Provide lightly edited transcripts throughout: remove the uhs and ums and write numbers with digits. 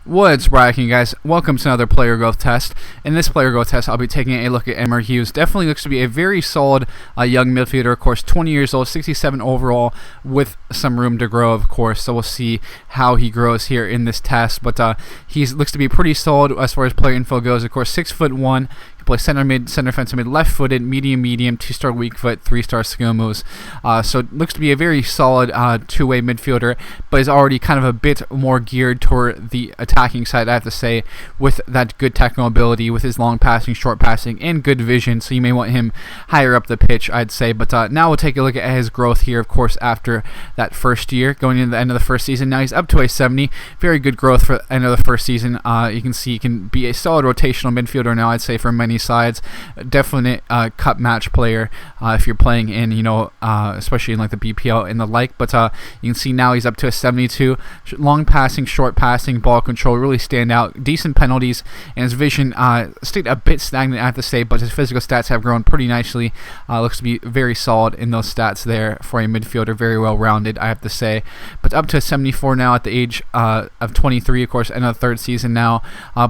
What's bracking, guys? Welcome to another player growth test. In this player growth test, I'll be taking a look at Emyr Huws. Definitely looks to be a very solid young midfielder. Of course, 20 years old, 67 overall, with some room to grow, of course. So we'll see how he grows here in this test. But he looks to be pretty solid as far as player info goes. Of course, 6'1". Play center mid, center defensive mid, left-footed, medium, 2-star weak foot, 3-star skill moves. So it looks to be a very solid two-way midfielder, but is already kind of a bit more geared toward the attacking side, I have to say, with that good technical ability, with his long passing, short passing, and good vision. So you may want him higher up the pitch, I'd say. But now we'll take a look at his growth here, of course, after that first year, going into the end of the first season. Now he's up to a 70. Very good growth for the end of the first season. You can see he can be a solid rotational midfielder now, I'd say, for many sides. Definite cup match player if you're playing in, especially in like the BPL and the like. But you can see now he's up to a 72. Long passing, short passing, ball control really stand out. Decent penalties, and his vision stayed a bit stagnant, I have to say, but his physical stats have grown pretty nicely. Looks to be very solid in those stats there for a midfielder. Very well rounded, I have to say. But up to 74 now at the age of 23, of course, end of the third season now.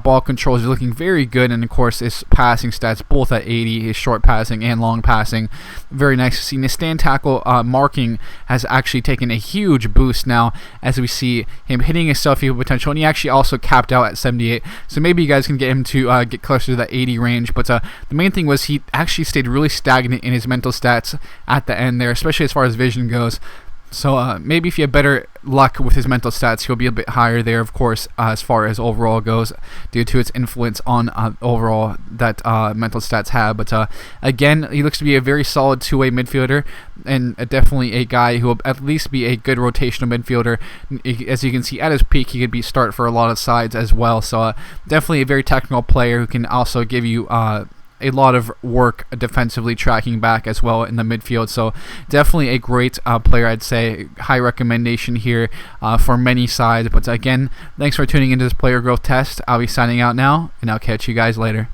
Ball control is looking very good, and of course his passing stats both at 80, his short passing and long passing. Very nice to see. And his stand tackle marking has actually taken a huge boost now, as we see him hitting his self-equal potential, and he actually also capped out at 78. So maybe you guys can get him to get closer to that 80 range. But the main thing was he actually stayed really stagnant in his mental stats at the end there, especially as far as vision goes. So maybe if you have better luck with his mental stats, he'll be a bit higher there, of course, as far as overall goes, due to its influence on overall that mental stats have. But again, he looks to be a very solid two-way midfielder, and definitely a guy who will at least be a good rotational midfielder. As you can see, at his peak, he could start for a lot of sides as well. So definitely a very technical player who can also give you a lot of work defensively tracking back as well in the midfield. So definitely a great player, I'd say. High recommendation here for many sides. But again, thanks for tuning into this player growth test. I'll be signing out now, and I'll catch you guys later.